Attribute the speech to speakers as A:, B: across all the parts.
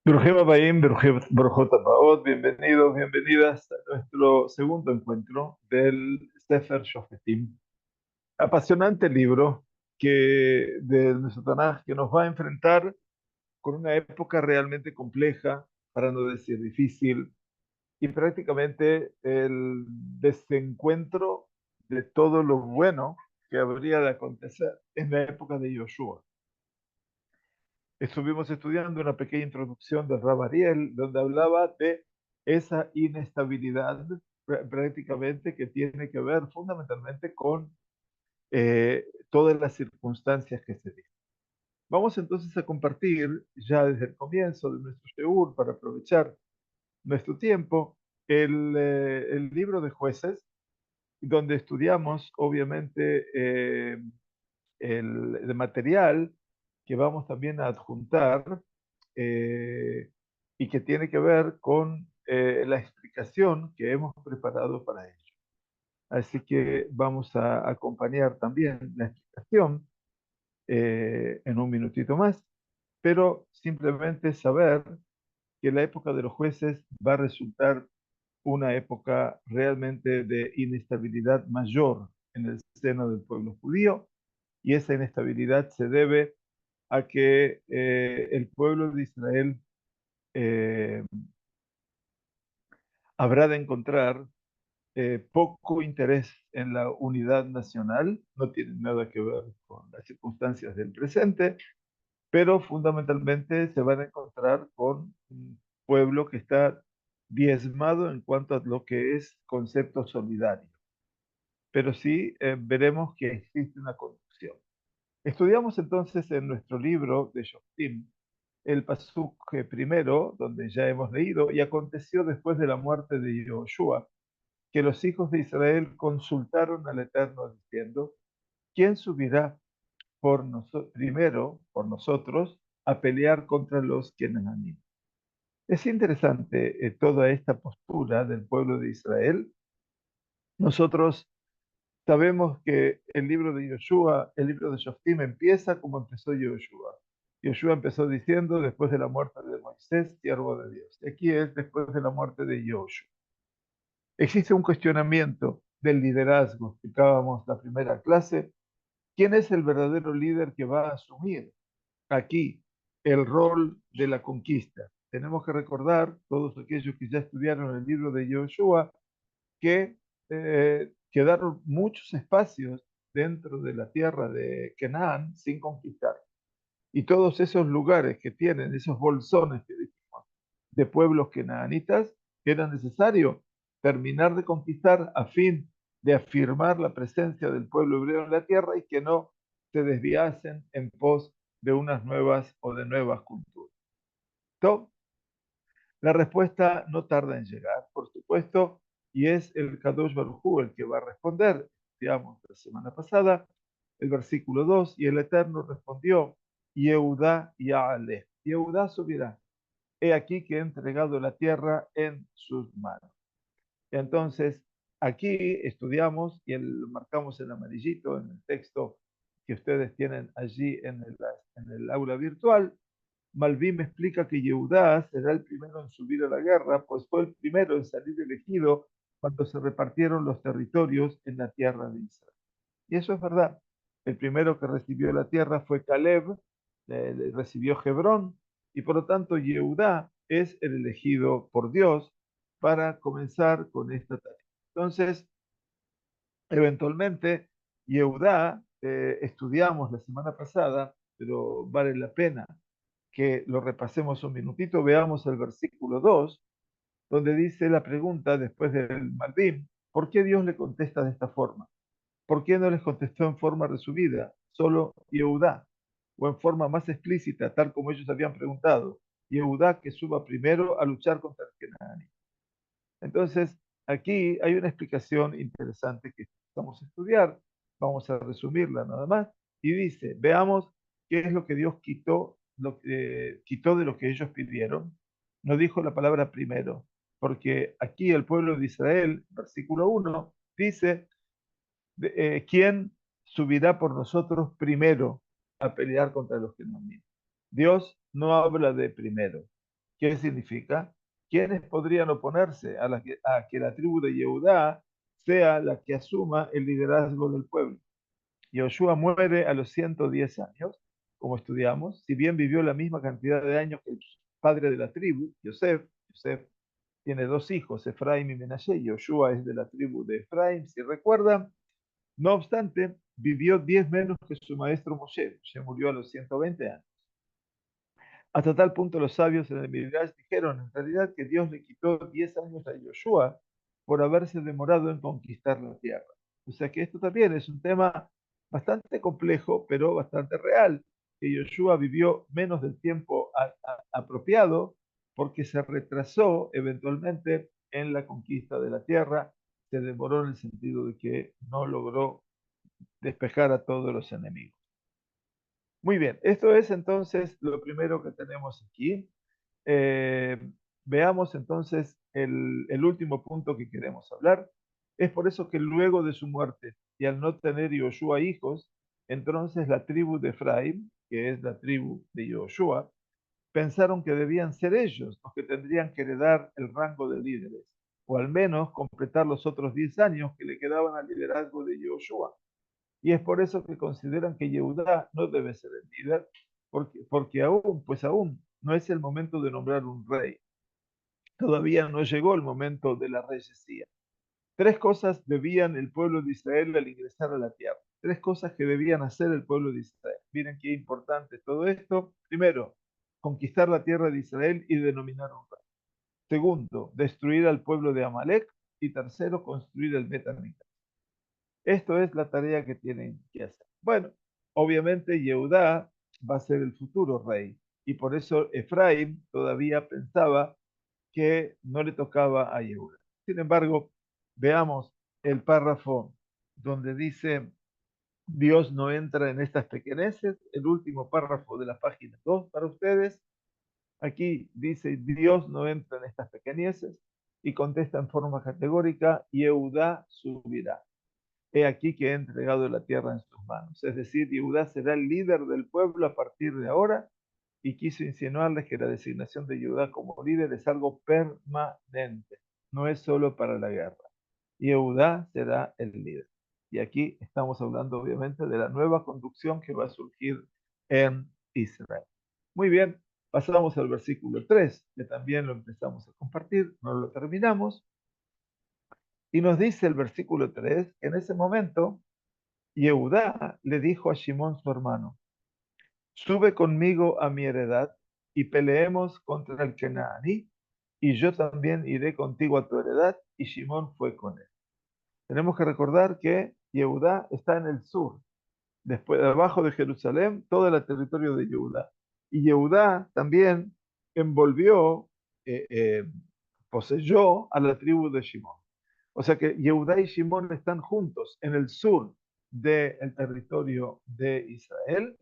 A: Brujema Baim, Brujota Baot, bienvenidos, bienvenidas a nuestro segundo encuentro del Sefer Shofetim. Apasionante libro de nuestro Tanaj que nos va a enfrentar con una época realmente compleja, para no decir difícil, y prácticamente el desencuentro de todo lo bueno que habría de acontecer en la época de Yoshua. Estuvimos estudiando una pequeña introducción del Rab Ariel, donde hablaba de esa inestabilidad prácticamente que tiene que ver fundamentalmente con todas las circunstancias que se dieron. Vamos entonces a compartir ya desde el comienzo de nuestro Sheur para aprovechar nuestro tiempo el libro de jueces, donde estudiamos obviamente el material que vamos también a adjuntar eh, y que tiene que ver con la explicación que hemos preparado para ello. Así que vamos a acompañar también la explicación en un minutito más, pero simplemente saber que la época de los jueces va a resultar una época realmente de inestabilidad mayor en el seno del pueblo judío, y esa inestabilidad se debe a que el pueblo de Israel eh, habrá de encontrar poco interés en la unidad nacional, no tiene nada que ver con las circunstancias del presente, pero fundamentalmente se van a encontrar con un pueblo que está diezmado en cuanto a lo que es concepto solidario. Pero sí veremos que existe una conducción. Estudiamos entonces en nuestro libro de Shoftim el pasuk primero, donde ya hemos leído, y aconteció después de la muerte de Yoshua, que los hijos de Israel consultaron al Eterno diciendo, ¿quién subirá primero por nosotros a pelear contra los Kenananim? Es interesante toda esta postura del pueblo de Israel. Nosotros sabemos que el libro de Yoshua, el libro de Shoftim, empieza como empezó Yoshua. Yoshua empezó diciendo, después de la muerte de Moisés, siervo de Dios. Y aquí es después de la muerte de Yoshua. Existe un cuestionamiento del liderazgo. Explicábamos la primera clase. ¿Quién es el verdadero líder que va a asumir aquí el rol de la conquista? Tenemos que recordar, todos aquellos que ya estudiaron el libro de Yoshua, que quedaron muchos espacios dentro de la tierra de Canaán sin conquistar. Y todos esos lugares que tienen, esos bolsones que dijimos, de pueblos canaanitas, era necesario terminar de conquistar a fin de afirmar la presencia del pueblo hebreo en la tierra y que no se desviasen en pos de unas nuevas o de nuevas culturas. Entonces, la respuesta no tarda en llegar, por supuesto, y es el Kadosh Baruj Hu el que va a responder. Digamos, la semana pasada, el versículo 2, y el Eterno respondió, Yehudá Ya'aleh. Yehudá subirá. He aquí que he entregado la tierra en sus manos. Entonces, aquí estudiamos y lo marcamos en amarillito en el texto que ustedes tienen allí en el aula virtual. Malvin me explica que Yehudá será el primero en subir a la guerra, pues fue el primero en salir elegido cuando se repartieron los territorios en la tierra de Israel. Y eso es verdad. El primero que recibió la tierra fue Caleb, recibió Hebrón, y por lo tanto Yehudá es el elegido por Dios para comenzar con esta tarea. Entonces, eventualmente, Yehudá, estudiamos la semana pasada, pero vale la pena que lo repasemos un minutito, veamos el versículo 2, donde dice la pregunta después del Malvim, ¿por qué Dios le contesta de esta forma? ¿Por qué no les contestó en forma resumida, solo Yehudá, o en forma más explícita, tal como ellos habían preguntado, Yehudá que suba primero a luchar contra el Kenani? Entonces, aquí hay una explicación interesante que vamos a estudiar, vamos a resumirla nada más, y dice, veamos qué es lo que Dios quitó, lo que quitó de lo que ellos pidieron. No dijo la palabra primero, porque aquí el pueblo de Israel, versículo 1, dice, ¿quién subirá por nosotros primero a pelear contra los que nos miran? Dios no habla de primero. ¿Qué significa? ¿Quiénes podrían oponerse a que la tribu de Yehudá sea la que asuma el liderazgo del pueblo? Yoshua muere a los 110 años, como estudiamos, si bien vivió la misma cantidad de años que el padre de la tribu, Yosef. Yosef tiene dos hijos, Efraim y Menashe. Yoshua es de la tribu de Efraim, si recuerdan. No obstante, vivió 10 menos que su maestro Moshe. Moshe murió a los 120 años. Hasta tal punto los sabios en el Midrash dijeron en realidad que Dios le quitó 10 años a Yoshua por haberse demorado en conquistar la tierra. O sea que esto también es un tema bastante complejo, pero bastante real, que Yoshua vivió menos del tiempo apropiado porque se retrasó eventualmente en la conquista de la tierra, se demoró en el sentido de que no logró despejar a todos los enemigos. Muy bien, esto es entonces lo primero que tenemos aquí. Eh, Veamos entonces el último punto que queremos hablar. Es por eso que luego de su muerte y al no tener Yoshua hijos, entonces la tribu de Efraim, que es la tribu de Yoshua, pensaron que debían ser ellos los que tendrían que heredar el rango de líderes, o al menos completar los otros 10 años que le quedaban al liderazgo de Yoshua. Y es por eso que consideran que Yehudá no debe ser el líder, porque aún no es el momento de nombrar un rey. Todavía no llegó el momento de la reyesía. Tres cosas debían el pueblo de Israel al ingresar a la tierra. Tres cosas que debían hacer el pueblo de Israel. Miren qué importante todo esto. Primero, conquistar la tierra de Israel y denominar un rey. Segundo, destruir al pueblo de Amalek. Y tercero, construir el Bet Hamikdash. Esto es la tarea que tienen que hacer. Bueno, obviamente Yehudá va a ser el futuro rey y por eso Efraín todavía pensaba que no le tocaba a Yehudá. Sin embargo, veamos el párrafo donde dice Dios no entra en estas pequeñeces, el último párrafo de la página 2 para ustedes. Aquí dice Dios no entra en estas pequeñeces y contesta en forma categórica, Yehudá subirá. He aquí que he entregado la tierra en sus manos. Es decir, Yehudá será el líder del pueblo a partir de ahora y quiso insinuarles que la designación de Yehudá como líder es algo permanente, no es solo para la guerra. Yehudá será el líder. Y aquí estamos hablando obviamente de la nueva conducción que va a surgir en Israel. Muy bien, pasamos al versículo 3, que también lo empezamos a compartir, no lo terminamos. Y nos dice el versículo 3, que en ese momento Yehudá le dijo a Shimón su hermano, sube conmigo a mi heredad y peleemos contra el Kenaní, y yo también iré contigo a tu heredad, y Shimón fue con él. Tenemos que recordar que Yehudá está en el sur, después abajo de Jerusalén, todo el territorio de Yehudá. Y Yehudá también envolvió, eh, eh, poseyó a la tribu de Shimón. O sea que Yehudá y Shimón están juntos en el sur del territorio de Israel.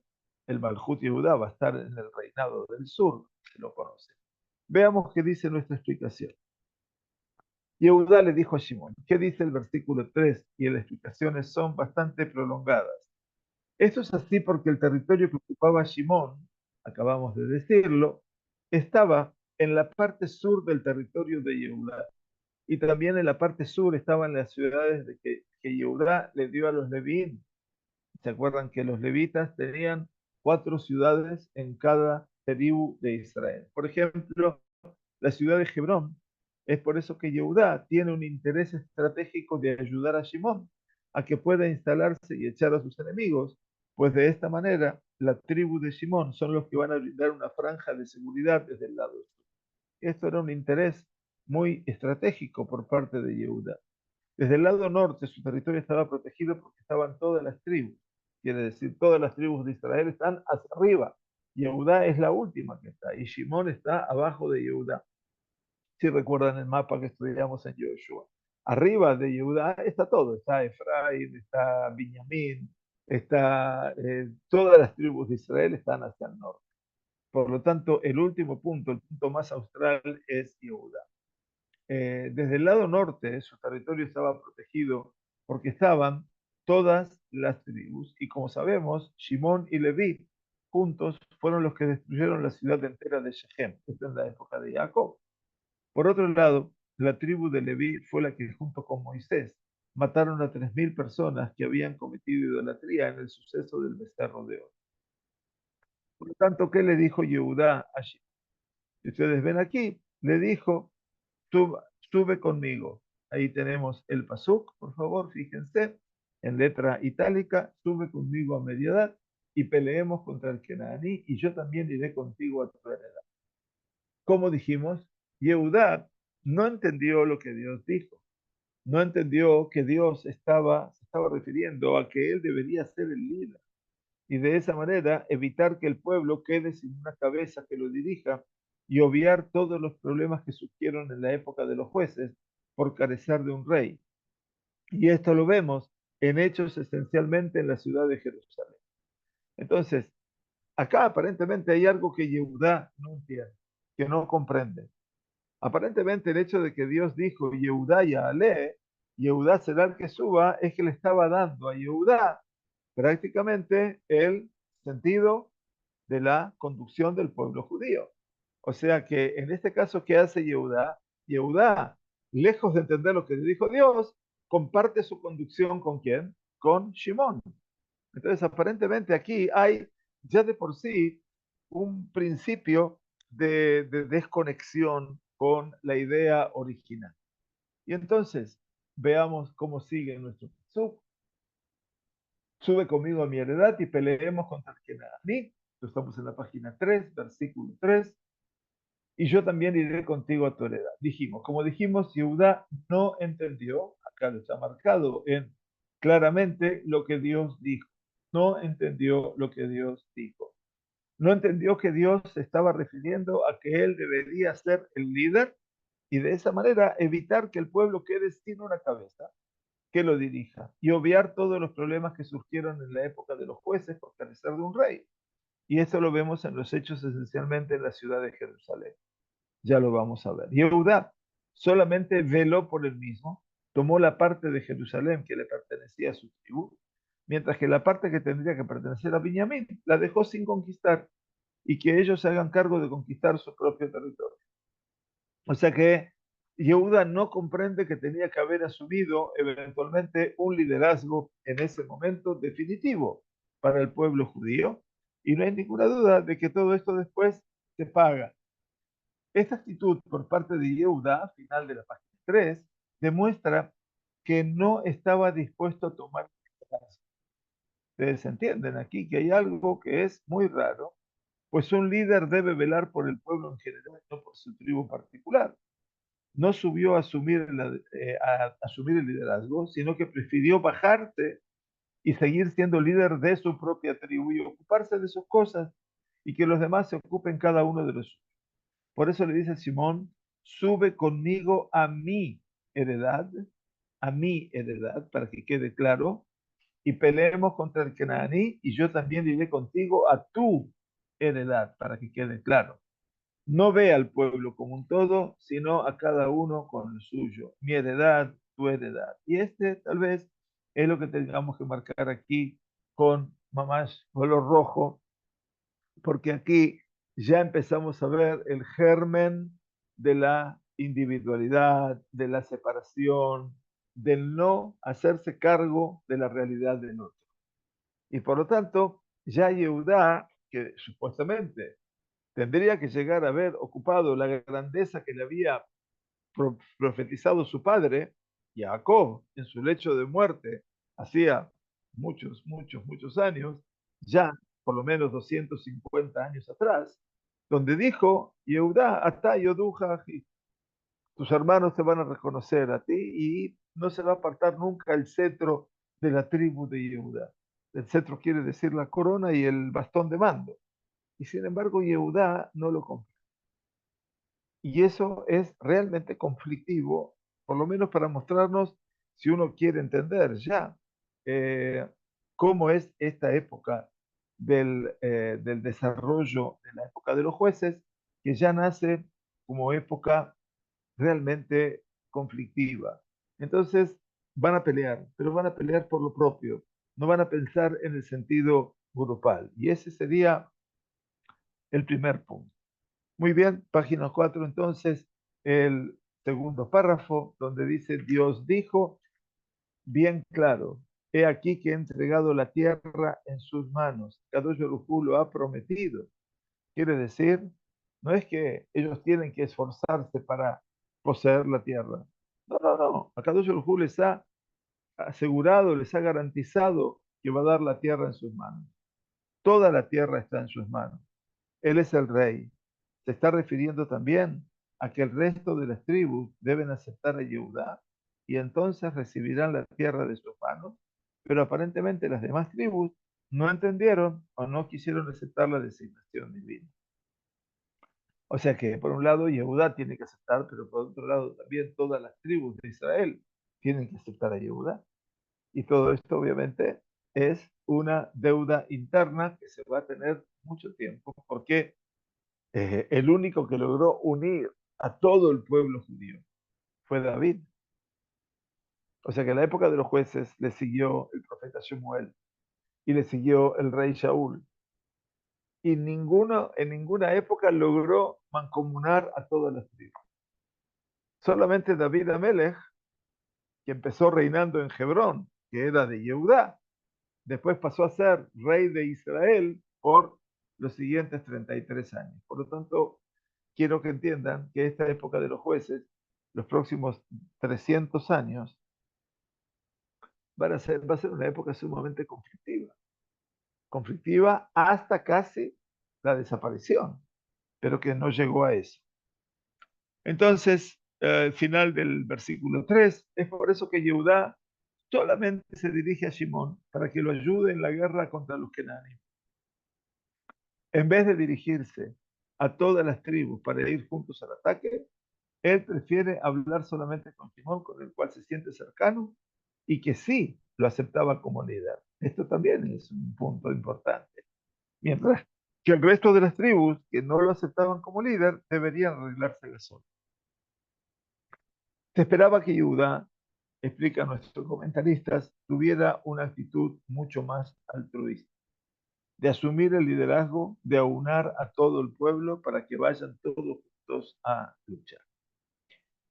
A: El Malhut Yehudá va a estar en el reinado del sur, se lo conoce. Veamos qué dice nuestra explicación. Yehudá le dijo a Shimón, ¿qué dice el versículo 3? Y las explicaciones son bastante prolongadas. Esto es así porque el territorio que ocupaba Shimón, acabamos de decirlo, estaba en la parte sur del territorio de Yehudá. Y también en la parte sur estaban las ciudades que Yehudá le dio a los levín. ¿Se acuerdan que los levitas tenían 4 ciudades en cada tribu de Israel? Por ejemplo, la ciudad de Hebrón. Es por eso que Yehudá tiene un interés estratégico de ayudar a Shimón a que pueda instalarse y echar a sus enemigos, pues de esta manera la tribu de Shimón son los que van a brindar una franja de seguridad desde el lado sur. Esto era un interés muy estratégico por parte de Yehudá. Desde el lado norte su territorio estaba protegido porque estaban todas las tribus. Quiere decir, todas las tribus de Israel están hacia arriba. Yehudá es la última que está y Shimón está abajo de Yehudá. Si recuerdan el mapa que estudiamos en Joshua. Arriba de Yehudá está todo, está Efraín, está Binyamin, todas las tribus de Israel están hacia el norte. Por lo tanto, el último punto, el punto más austral es Yehudá. Desde el lado norte su territorio estaba protegido porque estaban todas las tribus y como sabemos, Shimón y Leví juntos fueron los que destruyeron la ciudad entera de Shechem. Esta es la época de Jacob. Por otro lado, la tribu de Leví fue la que junto con Moisés mataron a 3.000 personas que habían cometido idolatría en el suceso del becerro de oro. Por lo tanto, ¿qué le dijo Yehudá a Shimón? Si ustedes ven aquí, le dijo, sube conmigo. Ahí tenemos el pasuk, por favor, fíjense, en letra itálica, sube conmigo a media edad y peleemos contra el Kenaní y yo también iré contigo a tu heredad. Como dijimos, Yehudá no entendió lo que Dios dijo. No entendió que Dios se estaba refiriendo a que él debería ser el líder y de esa manera evitar que el pueblo quede sin una cabeza que lo dirija y obviar todos los problemas que surgieron en la época de los jueces por carecer de un rey. Y esto lo vemos en hechos esencialmente en la ciudad de Jerusalén. Entonces, acá aparentemente hay algo que Yehudá no entiende, que no comprende. Aparentemente el hecho de que Dios dijo Yehudá y Ale, Yehudá será el que suba, es que le estaba dando a Yehudá prácticamente el sentido de la conducción del pueblo judío. O sea que en este caso, ¿qué hace Yehudá? Yehudá, lejos de entender lo que le dijo Dios, comparte su conducción ¿con quién? Con Shimón. Entonces, aparentemente aquí hay ya de por sí un principio de desconexión con la idea original. Y entonces, veamos cómo sigue nuestro pasuk. Sube conmigo a mi heredad y peleemos contra el Kenaní. Estamos en la página 3, versículo 3. Y yo también iré contigo a tu heredad. Dijimos, como dijimos, Yehudá no entendió, acá lo está marcado en claramente lo que Dios dijo. No entendió lo que Dios dijo. No entendió que Dios se estaba refiriendo a que él debería ser el líder y de esa manera evitar que el pueblo quede sin una cabeza que lo dirija y obviar todos los problemas que surgieron en la época de los jueces por carecer de un rey. Y eso lo vemos en los hechos esencialmente en la ciudad de Jerusalén. Ya lo vamos a ver. Yehudá solamente veló por él mismo, tomó la parte de Jerusalén que le pertenecía a su tribu, mientras que la parte que tendría que pertenecer a Benjamín la dejó sin conquistar y que ellos se hagan cargo de conquistar su propio territorio. O sea que Yehuda no comprende que tenía que haber asumido eventualmente un liderazgo en ese momento definitivo para el pueblo judío. Y no hay ninguna duda de que todo esto después se paga. Esta actitud por parte de Yehuda, final de la página 3, demuestra que no estaba dispuesto a tomar liderazgo. Ustedes entienden aquí que hay algo que es muy raro, pues un líder debe velar por el pueblo en general, no por su tribu particular. No subió a asumir el liderazgo, sino que prefirió bajarse y seguir siendo líder de su propia tribu y ocuparse de sus cosas y que los demás se ocupen cada uno de los suyos. Por eso le dice a Simón, sube conmigo a mi heredad, para que quede claro, y peleemos contra el Kenaní y yo también iré contigo a tu heredad, para que quede claro. No ve al pueblo como un todo, sino a cada uno con el suyo. Mi heredad, tu heredad. Y este tal vez es lo que tengamos que marcar aquí con mamás color rojo, porque aquí ya empezamos a ver el germen de la individualidad, de la separación, del no hacerse cargo de la realidad del otro. Y por lo tanto, ya Yehudá, que supuestamente tendría que llegar a haber ocupado la grandeza que le había profetizado su padre, Jacob, en su lecho de muerte, hacía muchos años, ya por lo menos 250 años atrás, donde dijo, Yehudá, atá yoduja, tus hermanos te van a reconocer a ti y no se va a apartar nunca el cetro de la tribu de Yehudá. El cetro quiere decir la corona y el bastón de mando. Y sin embargo, Yehudá no lo compró. Y eso es realmente conflictivo, por lo menos para mostrarnos, si uno quiere entender ya eh, cómo es esta época del desarrollo de la época de los jueces, que ya nace como época realmente conflictiva. Entonces van a pelear, pero van a pelear por lo propio, no van a pensar en el sentido grupal. Y ese sería el primer punto. Muy bien, página 4 entonces, el segundo párrafo, donde dice, Dios dijo, bien claro, he aquí que he entregado la tierra en sus manos. Kadosh Baruj Hu lo ha prometido. Quiere decir, no es que ellos tienen que esforzarse para poseer la tierra. No, no, no. Kadosh Baruj Hu les ha asegurado, les ha garantizado que va a dar la tierra en sus manos. Toda la tierra está en sus manos. Él es el rey. Se está refiriendo también a que el resto de las tribus deben aceptar a Yehudá y entonces recibirán la tierra de sus manos, pero aparentemente las demás tribus no entendieron o no quisieron aceptar la designación divina. O sea que por un lado Yehudá tiene que aceptar, pero por otro lado también todas las tribus de Israel tienen que aceptar a Yehudá. Y todo esto obviamente es una deuda interna que se va a tener mucho tiempo, porque el único que logró unir a todo el pueblo judío fue David. O sea que en la época de los jueces le siguió el profeta Shemuel y le siguió el rey Shaul. Y en ninguna época logró mancomunar a todas las tribus. Solamente David Amelech, que empezó reinando en Hebrón, que era de Yehudá, después pasó a ser rey de Israel por los siguientes 33 años. Por lo tanto, quiero que entiendan que esta época de los jueces, los próximos 300 años, va a ser una época sumamente conflictiva. Conflictiva hasta casi la desaparición, pero que no llegó a eso. Entonces, el final del versículo 3, es por eso que Yehudá solamente se dirige a Shimón para que lo ayude en la guerra contra los Kenanim. En vez de dirigirse a todas las tribus para ir juntos al ataque, él prefiere hablar solamente con Shimón, con el cual se siente cercano y que sí lo aceptaba como líder. Esto también es un punto importante. Mientras que el resto de las tribus que no lo aceptaban como líder deberían arreglarse solos. Se esperaba que Judá, explica nuestros comentaristas, tuviera una actitud mucho más altruista, de asumir el liderazgo, de aunar a todo el pueblo para que vayan todos juntos a luchar.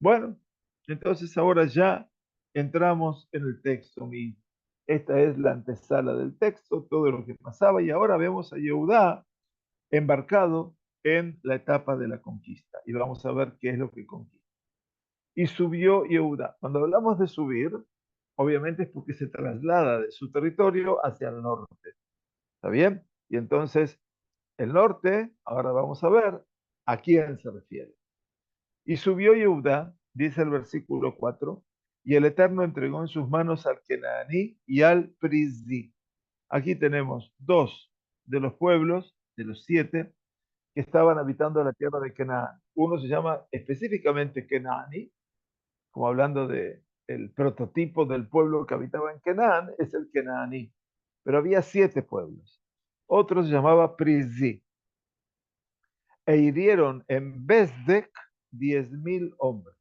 A: Bueno, entonces ahora ya entramos en el texto mismo. Esta es la antesala del texto, todo lo que pasaba, y ahora vemos a Yehudá embarcado en la etapa de la conquista. Y vamos a ver qué es lo que conquista. Y subió Yehudá. Cuando hablamos de subir, obviamente es porque se traslada de su territorio hacia el norte. ¿Está bien? Y entonces, el norte, ahora vamos a ver a quién se refiere. Y subió Yehudá, dice el versículo 4, y el Eterno entregó en sus manos al Kenaní y al Prizzi. Aquí tenemos dos de los pueblos, de los 7, que estaban habitando la tierra de Canaán. Uno se llama específicamente Kenaní, como hablando de el prototipo del pueblo que habitaba en Canaán, es el Kenaní. Pero había 7 pueblos. Otro se llamaba Prizzi. E hirieron en Bezdek 10.000 hombres.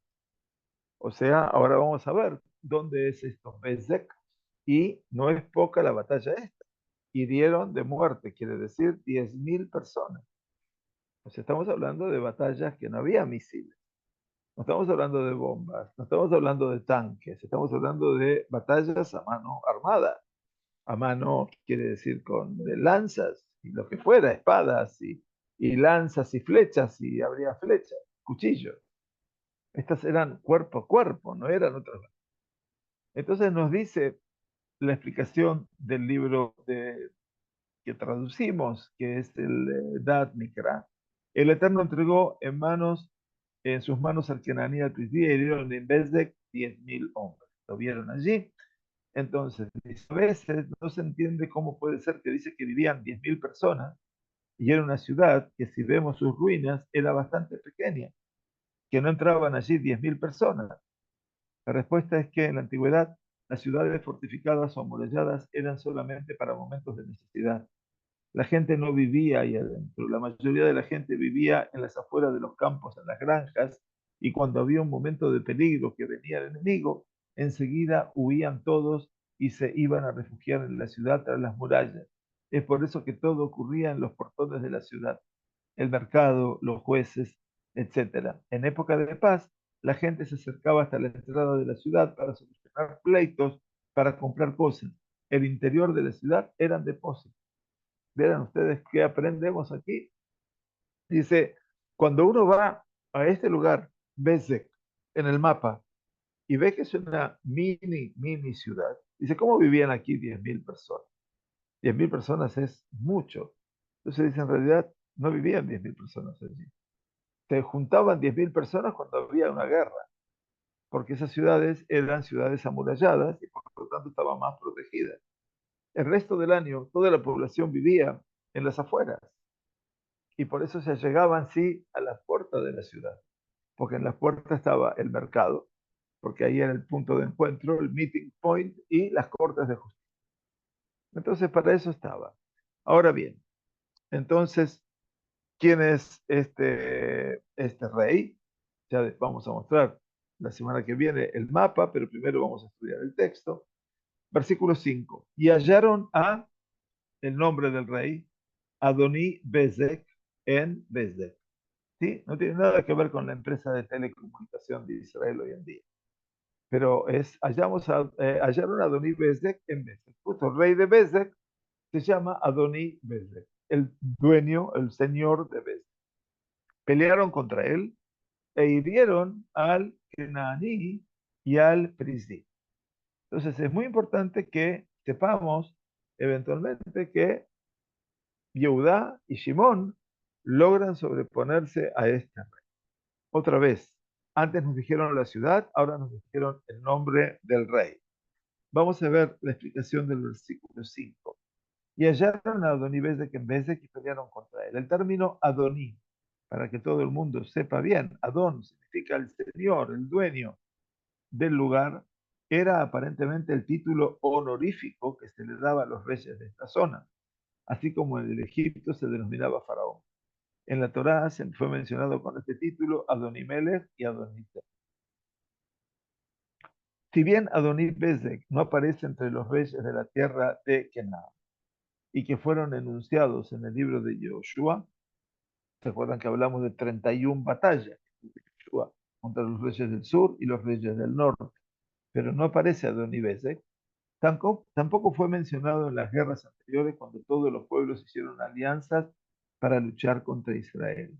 A: O sea, ahora vamos a ver dónde es esto, Bezdek. Y no es poca la batalla esta. Hirieron de muerte, quiere decir 10.000 personas. O sea, estamos hablando de batallas que no había misiles. No estamos hablando de bombas, no estamos hablando de tanques, estamos hablando de batallas a mano armada. A mano quiere decir con lanzas y lo que fuera, espadas y lanzas y flechas, y habría flechas, cuchillos. Estas eran cuerpo a cuerpo, no eran otras. Entonces nos dice la explicación del libro que traducimos, que es el Dad Mikra. El Eterno entregó en sus manos al Kenaní al Prizí, y dieron en vez de 10.000 hombres. Lo vieron allí. Entonces, a veces no se entiende cómo puede ser que dice que vivían 10.000 personas y era una ciudad que, si vemos sus ruinas, era bastante pequeña, que no entraban allí 10.000 personas. La respuesta es que en la antigüedad las ciudades fortificadas o amuralladas eran solamente para momentos de necesidad. La gente no vivía ahí adentro, la mayoría de la gente vivía en las afueras de los campos, en las granjas, y cuando había un momento de peligro que venía el enemigo, enseguida huían todos y se iban a refugiar en la ciudad tras las murallas. Es por eso que todo ocurría en los portones de la ciudad. el mercado, los jueces, etcétera. En época de paz, la gente se acercaba hasta la entrada de la ciudad para solucionar pleitos, para comprar cosas. El interior de la ciudad eran depósitos. Vean ustedes qué aprendemos aquí. Dice, cuando uno va a este lugar, Bezek, en el mapa, y ve que es una mini ciudad, dice, ¿cómo vivían aquí 10.000 personas? 10.000 personas es mucho. Entonces dice, en realidad no vivían 10.000 personas allí. Se juntaban 10.000 personas cuando había una guerra, porque esas ciudades eran ciudades amuralladas y por lo tanto estaban más protegidas. El resto del año toda la población vivía en las afueras y por eso se llegaban sí a las puertas de la ciudad, porque en las puertas estaba el mercado, porque ahí era el punto de encuentro, el meeting point y las cortes de justicia. Entonces para eso estaba. Ahora bien, entonces, ¿quién es este rey? Ya vamos a mostrar la semana que viene el mapa, pero primero vamos a estudiar el texto. Versículo 5. Y hallaron a el nombre del rey, Adoní Bezek en Bezek. ¿Sí? No tiene nada que ver con la empresa de telecomunicación de Israel hoy en día. Pero hallaron a Adoní Bezek en Bezek. Justo el rey de Bezek se llama Adoní Bezek, el dueño, el señor de Bezek. Pelearon contra él e hirieron al Kenaní y al Perizí. Entonces es muy importante que sepamos eventualmente que Yehudá y Shimón logran sobreponerse a esta. Otra vez, antes nos dijeron la ciudad, ahora nos dijeron el nombre del rey. Vamos a ver la explicación del versículo 5. Y hallaron a Adoní Bezek en Bezek y pelearon contra él. El término Adoní, para que todo el mundo sepa bien, Adón significa el señor, el dueño del lugar, era aparentemente el título honorífico que se le daba a los reyes de esta zona, así como en el Egipto se denominaba faraón. En la Torá se fue mencionado con este título Adonimelech y Adonita. Si bien Adoní Bezek no aparece entre los reyes de la tierra de Kenan y que fueron enunciados en el libro de Yoshua, ¿se acuerdan que hablamos de 31 batallas de Yoshua contra los reyes del sur y los reyes del norte? Pero no aparece Adoní Bezek. Tampoco fue mencionado en las guerras anteriores cuando todos los pueblos hicieron alianzas para luchar contra Israel.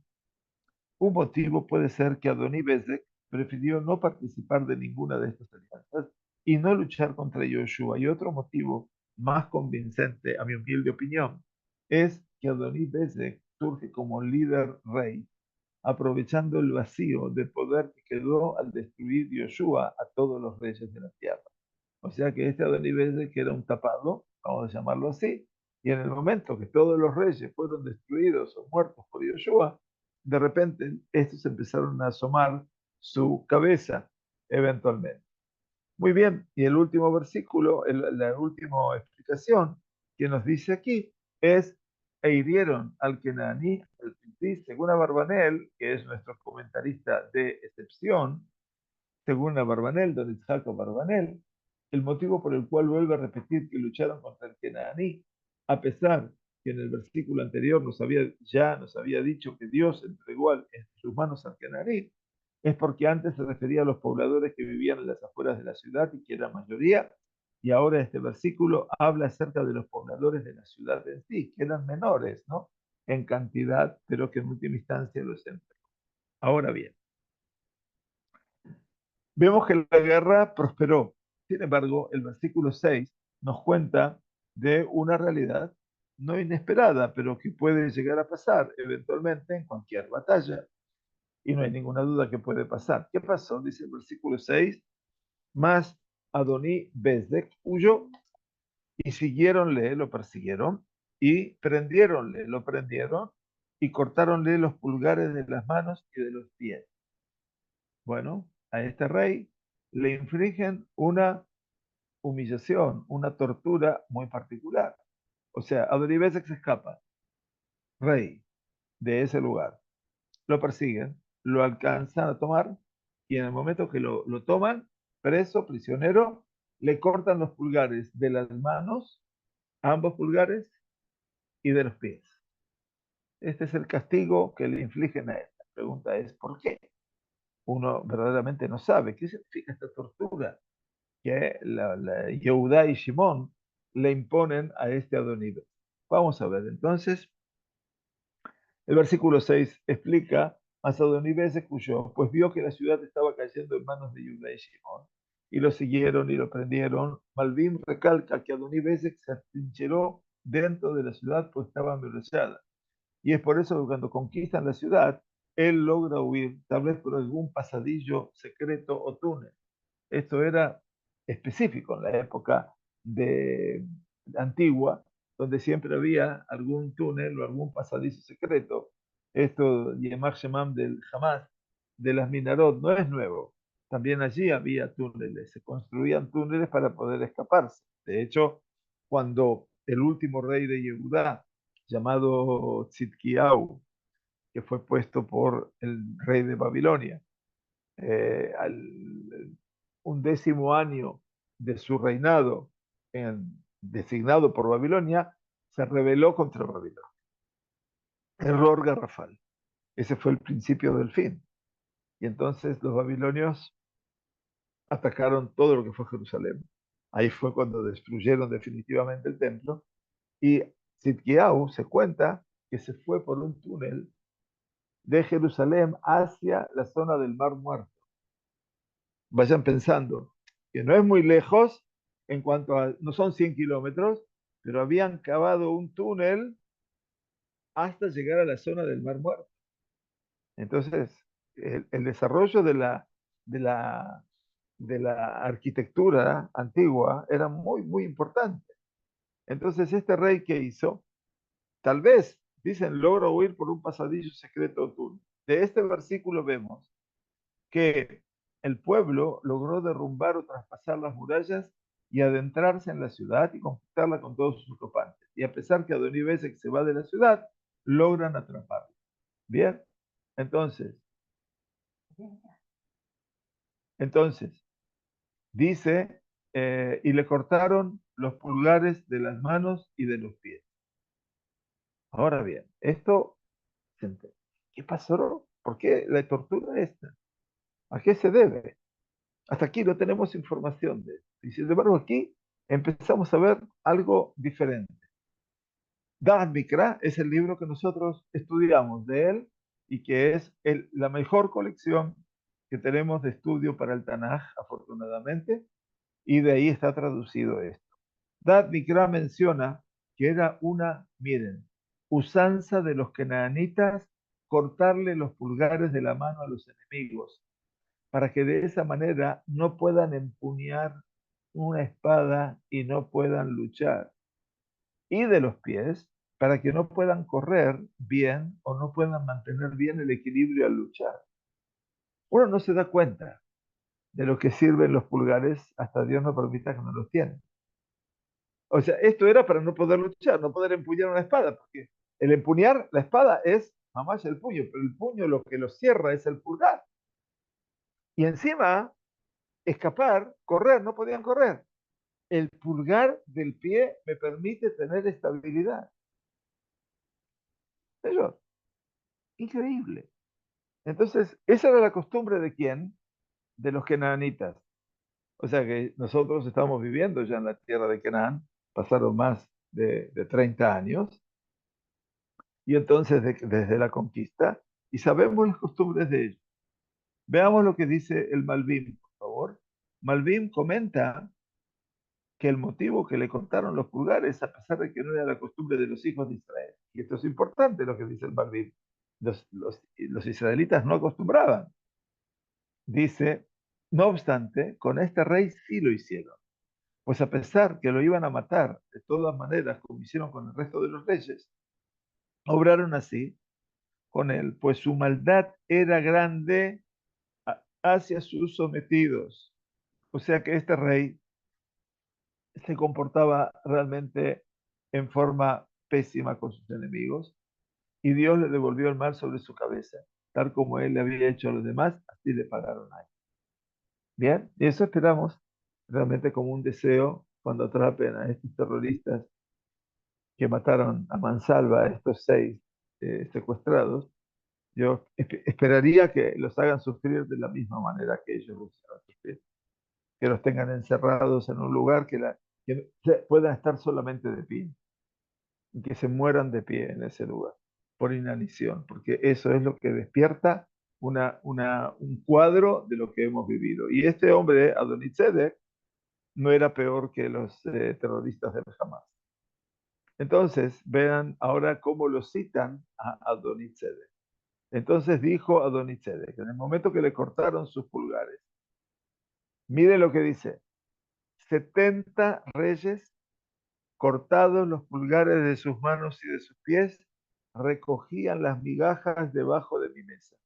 A: Un motivo puede ser que Adoní-Bezek prefirió no participar de ninguna de estas alianzas y no luchar contra Yoshua. Y otro motivo más convincente, a mi humilde opinión, es que Adoní-Bezek surge como líder rey, aprovechando el vacío de poder que quedó al destruir Yoshua a todos los reyes de la tierra. O sea que este Adonibezek era un tapado, vamos a llamarlo así, y en el momento que todos los reyes fueron destruidos o muertos por Yoshua, de repente estos empezaron a asomar su cabeza eventualmente. Muy bien, y el último versículo, la última explicación que nos dice aquí es, e hirieron al Kenaní, según Abarbanel, que es nuestro comentarista de excepción, según Abarbanel, don Isaac Abarbanel, el motivo por el cual vuelve a repetir que lucharon contra el Kenaní, a pesar que en el versículo anterior ya nos había dicho que Dios entregó en sus manos al Kenaní, es porque antes se refería a los pobladores que vivían en las afueras de la ciudad y que eran mayoría, y ahora este versículo habla acerca de los pobladores de la ciudad en sí, que eran menores, ¿no? En cantidad, pero que en última instancia los entregó. Ahora bien, vemos que la guerra prosperó. Sin embargo, el versículo 6 nos cuenta de una realidad no inesperada, pero que puede llegar a pasar eventualmente en cualquier batalla. Y no hay ninguna duda que puede pasar. ¿Qué pasó? Dice el versículo 6, más Adoní Bezek huyó y siguieronle, lo persiguieron y prendiéronle, lo prendieron y cortáronle los pulgares de las manos y de los pies. Bueno, a este rey le infligen una humillación, una tortura muy particular. O sea, Adonibezek se escapa, rey de ese lugar. Lo persiguen, lo alcanzan a tomar y en el momento que lo toman, preso, prisionero, le cortan los pulgares de las manos, ambos pulgares, y de los pies. Este es el castigo que le infligen a él. La pregunta es, ¿por qué? Uno verdaderamente no sabe qué significa esta tortura que Yehudá y Shimón le imponen a este Adonibes. Vamos a ver, entonces, el versículo 6 explica, mas Adonibes escuchó, pues vio que la ciudad estaba cayendo en manos de Yehudá y Shimón, y lo siguieron y lo prendieron. Malvim recalca que Adonibes se atrincheró dentro de la ciudad, pues estaba amurallada. Y es por eso que cuando conquistan la ciudad, él logra huir, tal vez por algún pasadillo secreto o túnel. Esto era específico en la época de antigua, donde siempre había algún túnel o algún pasadizo secreto. Esto, Yemar Shemam del Hamas, de las Minarot, no es nuevo. También allí había túneles, se construían túneles para poder escaparse. De hecho, cuando el último rey de Yehudá, llamado Tzidkiyahu, que fue puesto por el rey de Babilonia, al 11º año de su reinado, designado por Babilonia, se rebeló contra Babilonia. Error garrafal. Ese fue el principio del fin. Y entonces los babilonios atacaron todo lo que fue Jerusalén. Ahí fue cuando destruyeron definitivamente el templo. Y Tzidkiyahu se cuenta que se fue por un túnel de Jerusalén hacia la zona del Mar Muerto. Vayan pensando que no es muy lejos en cuanto a, no son 100 kilómetros, pero habían cavado un túnel hasta llegar a la zona del Mar Muerto. Entonces, el desarrollo de la, de la arquitectura antigua era muy, muy importante. Entonces, este rey que hizo, tal vez, dicen, logra huir por un pasadillo secreto o túnel. De este versículo vemos que el pueblo logró derrumbar o traspasar las murallas y adentrarse en la ciudad y conquistarla con todos sus ocupantes. Y a pesar que Adonibésec se va de la ciudad, logran atraparlo. Bien, entonces, entonces dice, y le cortaron los pulgares de las manos y de los pies. Ahora bien, esto, ¿qué pasó? ¿Por qué la tortura esta? ¿A qué se debe? Hasta aquí no tenemos información de esto. Y sin embargo, aquí empezamos a ver algo diferente. Da'at Mikra es el libro que nosotros estudiamos de él y que es la mejor colección que tenemos de estudio para el Tanaj, afortunadamente, y de ahí está traducido esto. Da'at Mikra menciona que era una, miren, usanza de los canaanitas cortarle los pulgares de la mano a los enemigos para que de esa manera no puedan empuñar una espada y no puedan luchar. Y de los pies, para que no puedan correr bien o no puedan mantener bien el equilibrio al luchar. Uno no se da cuenta de lo que sirven los pulgares hasta Dios no permita que no los tienen. O sea, esto era para no poder luchar, no poder empuñar una espada, porque el empuñar la espada es mamás el puño, pero el puño lo que lo cierra es el pulgar. Y encima, escapar, correr, no podían correr. El pulgar del pie me permite tener estabilidad. Eso, increíble. Entonces, esa era la costumbre de quién? De los kenanitas. O sea que nosotros estamos viviendo ya en la tierra de Canaán, pasaron más de 30 años, y entonces desde la conquista, y sabemos las costumbres de ellos. Veamos lo que dice el Malvim, por favor. Malvim comenta que el motivo que le cortaron los pulgares, a pesar de que no era la costumbre de los hijos de Israel, y esto es importante lo que dice el Malvim, los israelitas no acostumbraban. Dice, no obstante, con este rey sí lo hicieron, pues a pesar que lo iban a matar de todas maneras, como hicieron con el resto de los reyes, obraron así con él, pues su maldad era grande hacia sus sometidos. O sea que este rey se comportaba realmente en forma pésima con sus enemigos y Dios le devolvió el mal sobre su cabeza, tal como él le había hecho a los demás, así le pagaron a él. Bien, y eso esperamos realmente como un deseo cuando atrapen a estos terroristas que mataron a mansalva a estos 6 secuestrados, yo esperaría que los hagan sufrir de la misma manera que ellos los hagan sufrir, que los tengan encerrados en un lugar que puedan estar solamente de pie, y que se mueran de pie en ese lugar, por inanición, porque eso es lo que despierta un cuadro de lo que hemos vivido. Y este hombre, Adonitzedek, no era peor que los terroristas del Hamas. Entonces, vean ahora cómo lo citan a Adonitzedek. Entonces dijo Adonitzedek, en el momento que le cortaron sus pulgares, mire lo que dice, 70 reyes cortados los pulgares de sus manos y de sus pies, recogían las migajas debajo de mi mesa.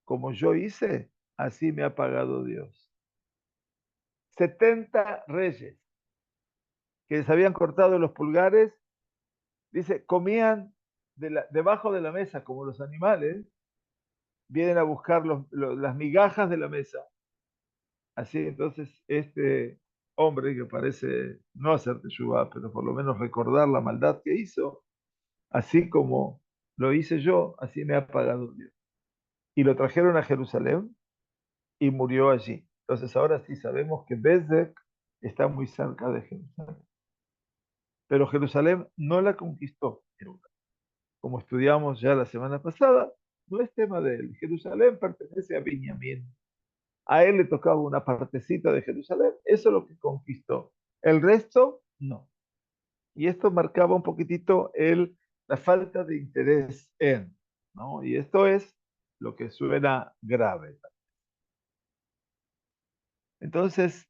A: Como yo hice, así me ha pagado Dios. 70 reyes que les habían cortado los pulgares, dice, comían debajo de la mesa como los animales, vienen a buscar las migajas de la mesa. Así entonces este hombre que parece no hacer teshuvá, pero por lo menos recordar la maldad que hizo, así como lo hice yo, así me ha pagado Dios. Y lo trajeron a Jerusalén y murió allí. Entonces ahora sí sabemos que Bezdek está muy cerca de Jerusalén. Pero Jerusalén no la conquistó. Como estudiamos ya la semana pasada, no es tema de él. Jerusalén pertenece a Benjamín. A él le tocaba una partecita de Jerusalén, eso es lo que conquistó. El resto, no. Y esto marcaba un poquitito la falta de interés en, ¿no? Y esto es lo que suena grave. Entonces,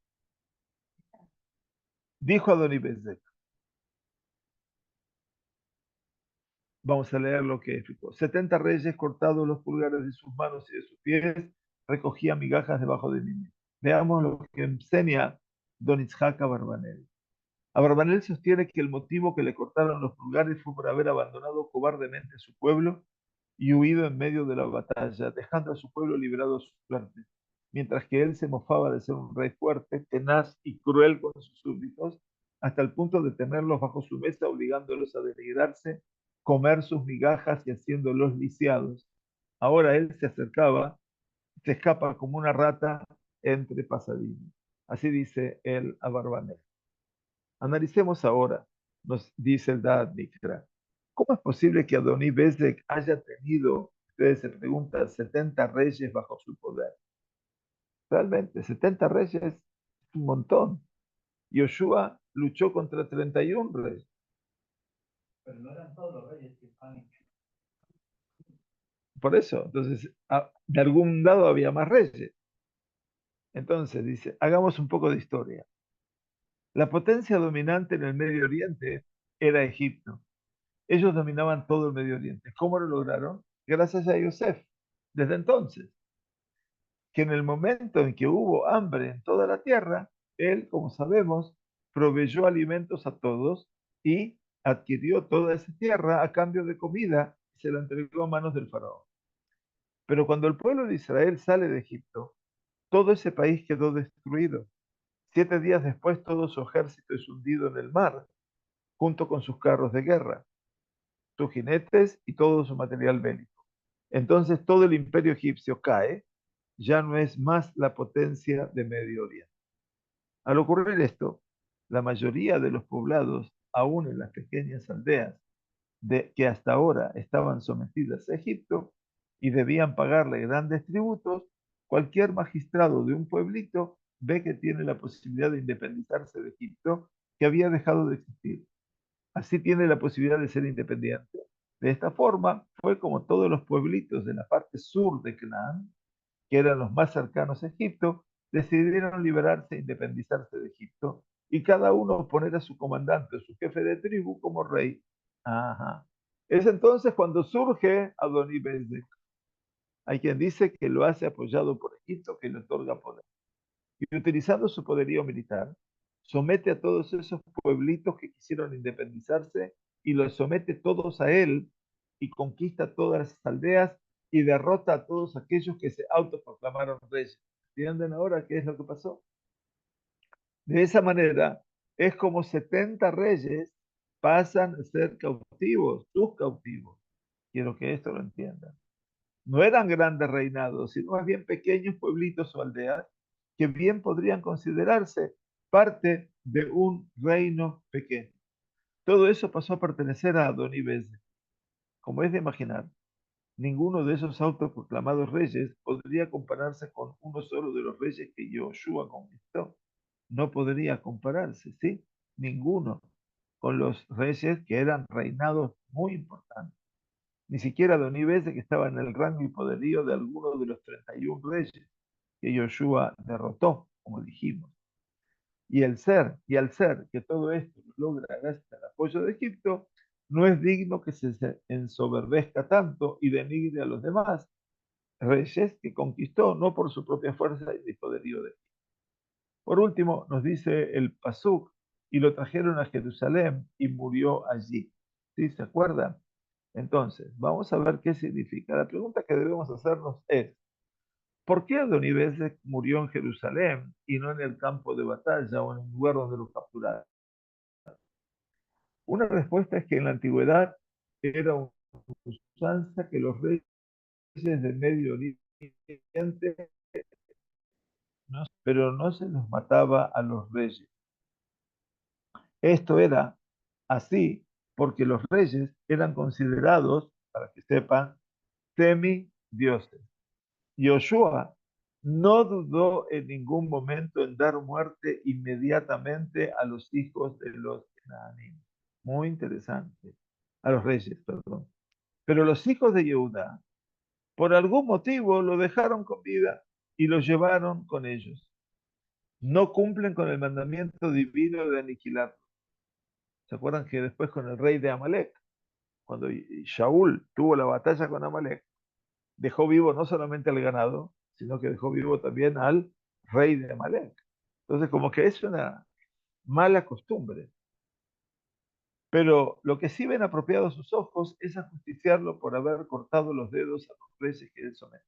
A: dijo Adonibezek, vamos a leer lo que explicó. 70 reyes cortados los pulgares de sus manos y de sus pies, recogían migajas debajo de mí. Veamos lo que enseña Don Itzhak Abarbanel. Abarbanel sostiene que el motivo que le cortaron los pulgares fue por haber abandonado cobardemente su pueblo y huido en medio de la batalla, dejando a su pueblo librado a su suerte, mientras que él se mofaba de ser un rey fuerte, tenaz y cruel con sus súbditos, hasta el punto de tenerlos bajo su mesa, obligándolos a denigrarse, comer sus migajas y haciéndolos lisiados. Ahora él se escapa como una rata entre pasadizos. Así dice el Abarbanel. Analicemos ahora, nos dice el Dad Mikra. ¿Cómo es posible que Adoní Bezek haya tenido, ustedes se preguntan, 70 reyes bajo su poder? Realmente, 70 reyes es un montón. Yoshua luchó contra 31 reyes. Pero no eran todos los reyes que estaban. Por eso, entonces, de algún lado había más reyes. Entonces, dice, hagamos un poco de historia. La potencia dominante en el Medio Oriente era Egipto. Ellos dominaban todo el Medio Oriente. ¿Cómo lo lograron? Gracias a Yosef. Desde entonces, que en el momento en que hubo hambre en toda la tierra, él, como sabemos, proveyó alimentos a todos y adquirió toda esa tierra a cambio de comida y se la entregó a manos del faraón. Pero cuando el pueblo de Israel sale de Egipto, todo ese país quedó destruido. 7 días después, todo su ejército es hundido en el mar, junto con sus carros de guerra, sus jinetes y todo su material bélico. Entonces todo el imperio egipcio cae, ya no es más la potencia de Medio Oriente. Al ocurrir esto, la mayoría de los poblados, aún en las pequeñas aldeas que hasta ahora estaban sometidas a Egipto y debían pagarle grandes tributos, cualquier magistrado de un pueblito ve que tiene la posibilidad de independizarse de Egipto, que había dejado de existir. Así tiene la posibilidad de ser independiente. De esta forma, fue como todos los pueblitos de la parte sur de Canaán, que eran los más cercanos a Egipto, decidieron liberarse e independizarse de Egipto, y cada uno poner a su comandante, su jefe de tribu, como rey. Ajá. Es entonces cuando surge Adoní Bezdek. Hay quien dice que lo hace apoyado por Egipto, que le otorga poder. Y utilizando su poderío militar, somete a todos esos pueblitos que quisieron independizarse y los somete todos a él y conquista todas las aldeas y derrota a todos aquellos que se autoproclamaron reyes. ¿Entienden ahora qué es lo que pasó? De esa manera es como 70 reyes pasan a ser cautivos, sus cautivos. Quiero que esto lo entiendan. No eran grandes reinados, sino más bien pequeños pueblitos o aldeas que bien podrían considerarse parte de un reino pequeño. Todo eso pasó a pertenecer a Adonibez. Como es de imaginar, ninguno de esos autoproclamados reyes podría compararse con uno solo de los reyes que Joshua conquistó. No podría compararse, ¿sí? Ninguno con los reyes que eran reinados muy importantes. Ni siquiera Donibese, que estaba en el rango y poderío de alguno de los 31 reyes que Joshua derrotó, como dijimos. Y al ser que todo esto lo logra gracias al apoyo de Egipto, no es digno que se ensoberbezca tanto y denigre a los demás reyes que conquistó no por su propia fuerza y poderío de. Por último, nos dice el Pasuk, y lo trajeron a Jerusalén y murió allí. ¿Sí? ¿Se acuerdan? Entonces, vamos a ver qué significa. La pregunta que debemos hacernos es, ¿por qué Adonibezek murió en Jerusalén y no en el campo de batalla o en el lugar donde lo capturaron? Una respuesta es que en la antigüedad era una usanza que los reyes del Medio Oriente, pero no se los mataba a los reyes. Esto era así porque los reyes eran considerados, para que sepan, semidioses. Joshua no dudó en ningún momento en dar muerte inmediatamente a los hijos de los Canaanim. Muy interesante. A los reyes, perdón. Pero los hijos de Jehudá, por algún motivo, lo dejaron con vida y lo llevaron con ellos. No cumplen con el mandamiento divino de aniquilarlo. ¿Se acuerdan que después con el rey de Amalek, cuando Shaul tuvo la batalla con Amalek, dejó vivo no solamente al ganado, sino que dejó vivo también al rey de Amalek? Entonces, como que es una mala costumbre. Pero lo que sí ven apropiado a sus ojos es ajusticiarlo por haber cortado los dedos a los reyes que él somete.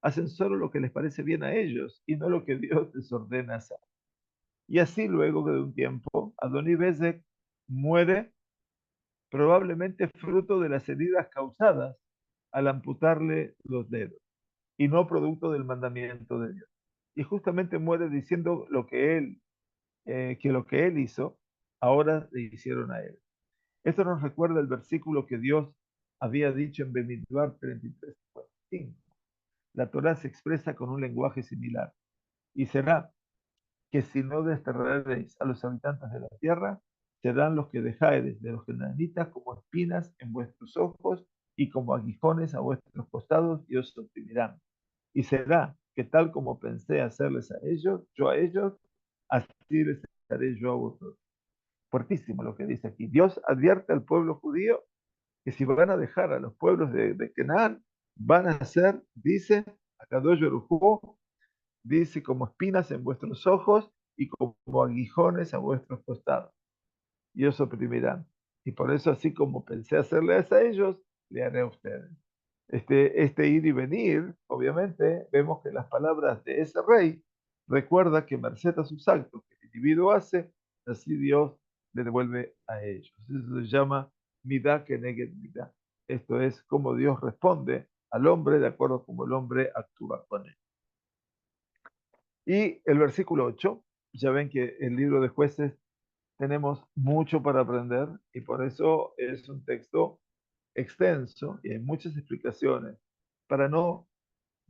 A: Hacen solo lo que les parece bien a ellos y no lo que Dios les ordena hacer. Y así luego de un tiempo, Adonibezek muere probablemente fruto de las heridas causadas al amputarle los dedos y no producto del mandamiento de Dios. Y justamente muere diciendo que lo que él hizo, ahora le hicieron a él. Esto nos recuerda el versículo que Dios había dicho en Bemidbar 33:5. La Torá se expresa con un lenguaje similar. Y será que si no desterraréis a los habitantes de la tierra, serán los que dejáis de los cananitas como espinas en vuestros ojos y como aguijones a vuestros costados y os oprimirán. Y será que tal como pensé hacerles a ellos, yo a ellos, así les haré yo a vosotros. Fuertísimo lo que dice aquí. Dios advierte al pueblo judío que si van a dejar a los pueblos de Canaán, van a ser, dice, Akadosh Baruj Hu, dice, como espinas en vuestros ojos y como aguijones a vuestros costados, y os oprimirán. Y por eso, así como pensé hacerles a ellos, le haré a ustedes. Este ir y venir, obviamente, vemos que las palabras de ese rey recuerda que merced a sus actos que el individuo hace, así Dios le devuelve a ellos. Eso se llama midá keneged midá. Esto es como Dios responde al hombre de acuerdo a cómo el hombre actúa con él. Y el versículo 8, ya ven que el libro de jueces tenemos mucho para aprender y por eso es un texto extenso y hay muchas explicaciones, para no,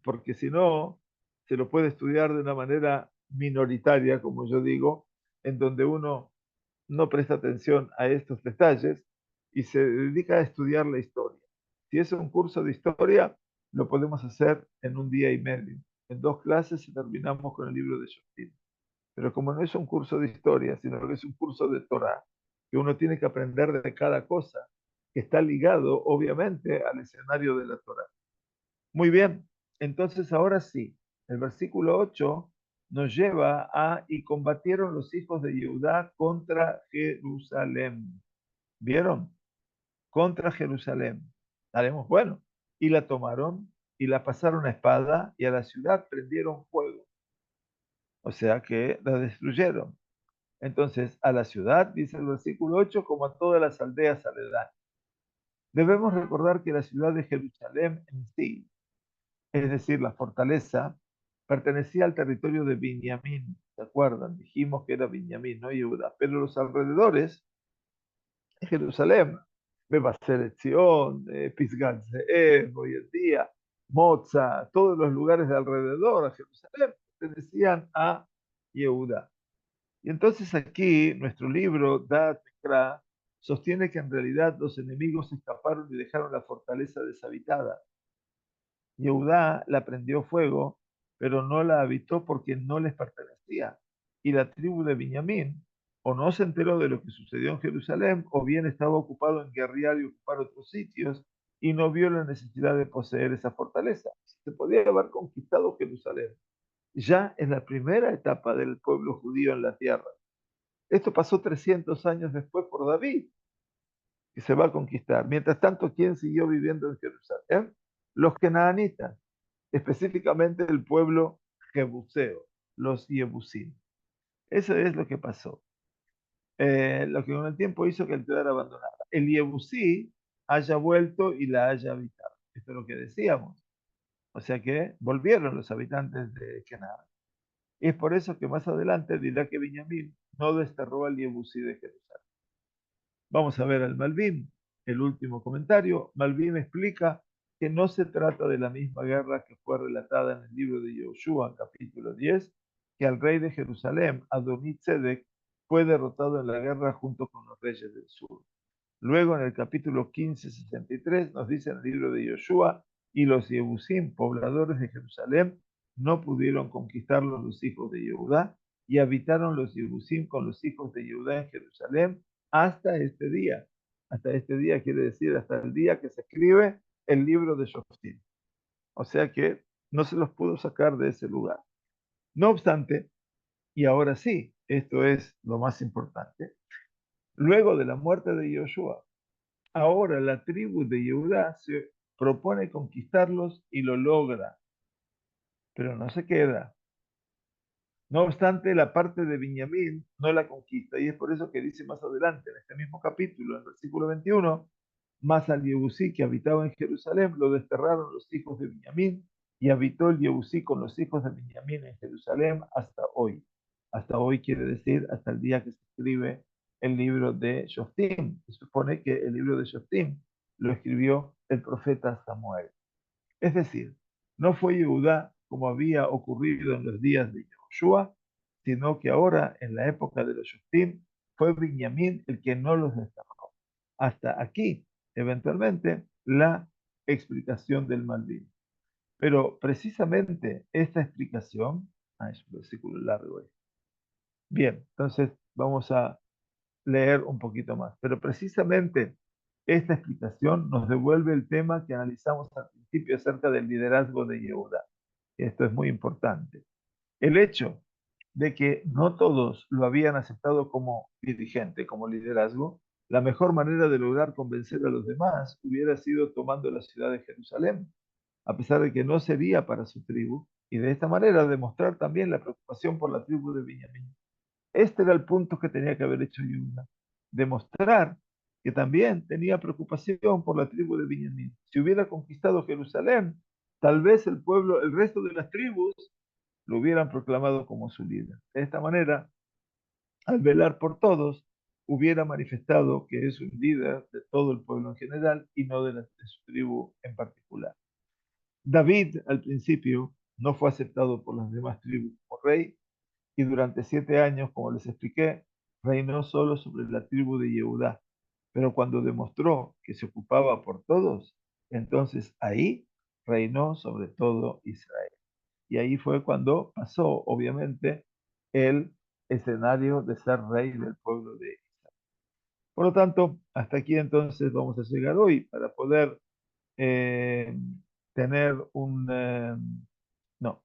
A: porque si no, se lo puede estudiar de una manera minoritaria, como yo digo, en donde uno no presta atención a estos detalles y se dedica a estudiar la historia. Si es un curso de historia, lo podemos hacer en un día y medio. En 2 clases y terminamos con el libro de Shoftim. Pero como no es un curso de historia, sino que es un curso de Torah, que uno tiene que aprender de cada cosa, que está ligado, obviamente, al escenario de la Torah. Muy bien, entonces ahora sí, el versículo 8 nos lleva a, y combatieron los hijos de Judá contra Jerusalén. ¿Vieron? Contra Jerusalén. Haremos, bueno, y la tomaron y la pasaron a espada y a la ciudad prendieron fuego. O sea que la destruyeron. Entonces, a la ciudad, dice el versículo 8, como a todas las aldeas aledañas. Debemos recordar que la ciudad de Jerusalén en sí, es decir, la fortaleza, pertenecía al territorio de Binyamin. ¿Se acuerdan? Dijimos que era Binyamin, no Yehuda. Pero los alrededores de Jerusalén, Bebaseret Zion, Pisgat Ze'ev, hoy en día, Moza, todos los lugares de alrededor a Jerusalén pertenecían a Yehuda. Y entonces aquí nuestro libro, Dat Mikra, sostiene que en realidad los enemigos escaparon y dejaron la fortaleza deshabitada. Yehudá la prendió fuego, pero no la habitó porque no les pertenecía. Y la tribu de Benjamín o no se enteró de lo que sucedió en Jerusalén, o bien estaba ocupado en guerrear y ocupar otros sitios, y no vio la necesidad de poseer esa fortaleza. Se podía haber conquistado Jerusalén. Ya en la primera etapa del pueblo judío en la tierra. Esto pasó 300 años después por David, que se va a conquistar. Mientras tanto, ¿quién siguió viviendo en Jerusalén? Los canaanitas, específicamente el pueblo jebuseo, los yebusim. Eso es lo que pasó. Lo que con el tiempo hizo que el quedara abandonada. El yebusí haya vuelto y la haya habitado. Esto es lo que decíamos. O sea que volvieron los habitantes de Canaán. Y es por eso que más adelante dirá que Benjamín no desterró al yebusí de Jerusalén. Vamos a ver al Malvin, el último comentario. Malvin explica que no se trata de la misma guerra que fue relatada en el libro de Yoshua, capítulo 10, que al rey de Jerusalén, Adonizedec, fue derrotado en la guerra junto con los reyes del sur. Luego en el capítulo 15:63 nos dice en el libro de Yoshua, y los Yebusim, pobladores de Jerusalén, no pudieron conquistarlos los hijos de Yehudá, y habitaron los Yebusim con los hijos de Yehudá en Jerusalén hasta este día. Hasta este día quiere decir hasta el día que se escribe el libro de Shoftim. O sea que no se los pudo sacar de ese lugar. No obstante, y ahora sí, esto es lo más importante, luego de la muerte de Yoshua, ahora la tribu de Judá se propone conquistarlos y lo logra, pero no se queda. No obstante, la parte de Benjamín no la conquista, y es por eso que dice más adelante, en este mismo capítulo, en el versículo 21, mas al Yebusí que habitaba en Jerusalén lo desterraron los hijos de Benjamín, y habitó el Yebusí con los hijos de Benjamín en Jerusalén hasta hoy. Hasta hoy quiere decir hasta el día que se escribe el libro de Shoftim. Se supone que el libro de Shoftim lo escribió el profeta Samuel. Es decir, no fue Yehudá como había ocurrido en los días de Joshua, sino que ahora, en la época de los Shoftim, fue Benjamín el que no los destacó. Hasta aquí, eventualmente, la explicación del Malvin. Pero precisamente esta explicación, es un versículo largo. Bien, entonces vamos a leer un poquito más. Pero precisamente esta explicación nos devuelve el tema que analizamos al principio acerca del liderazgo de Yehuda. Esto es muy importante. El hecho de que no todos lo habían aceptado como dirigente, como liderazgo, la mejor manera de lograr convencer a los demás hubiera sido tomando la ciudad de Jerusalén, a pesar de que no sería para su tribu, y de esta manera demostrar también la preocupación por la tribu de Benjamín. Este era el punto que tenía que haber hecho Yehuda, demostrar que también tenía preocupación por la tribu de Benjamín. Si hubiera conquistado Jerusalén, tal vez el pueblo, el resto de las tribus, lo hubieran proclamado como su líder. De esta manera, al velar por todos, hubiera manifestado que es un líder de todo el pueblo en general y no de su tribu en particular. David, al principio, no fue aceptado por las demás tribus como rey, y durante 7 años, como les expliqué, reinó solo sobre la tribu de Yehudá. Pero cuando demostró que se ocupaba por todos, entonces ahí reinó sobre todo Israel. Y ahí fue cuando pasó, obviamente, el escenario de ser rey del pueblo de Israel. Por lo tanto, hasta aquí entonces vamos a llegar hoy para poder eh, tener no,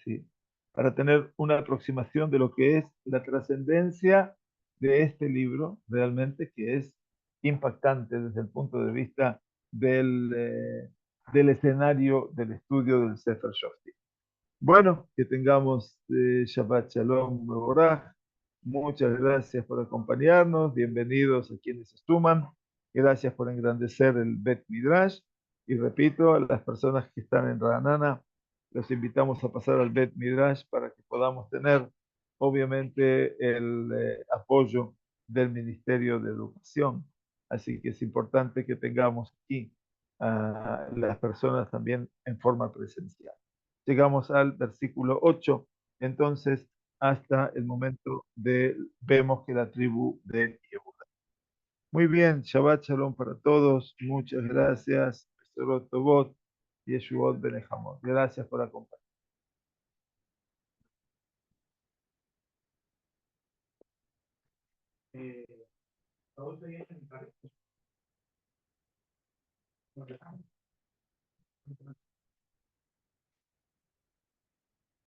A: sí, para tener una aproximación de lo que es la trascendencia de este libro, realmente que es impactante desde el punto de vista del escenario del estudio del Sefer Shoftim. Bueno, que tengamos Shabbat Shalom Mevorach. Muchas gracias por acompañarnos. Bienvenidos a quienes se suman. Gracias por engrandecer el Bet Midrash. Y repito, a las personas que están en Ranana, los invitamos a pasar al Bet Midrash para que podamos tener, obviamente, el apoyo del Ministerio de Educación. Así que es importante que tengamos aquí a las personas también en forma presencial. Llegamos al versículo 8. Entonces, hasta el momento de vemos que la tribu de Yehuda. Muy bien, Shabbat Shalom para todos. Muchas gracias. Besorot Tovot, Yeshuot Benejamot. Gracias por acompañarnos.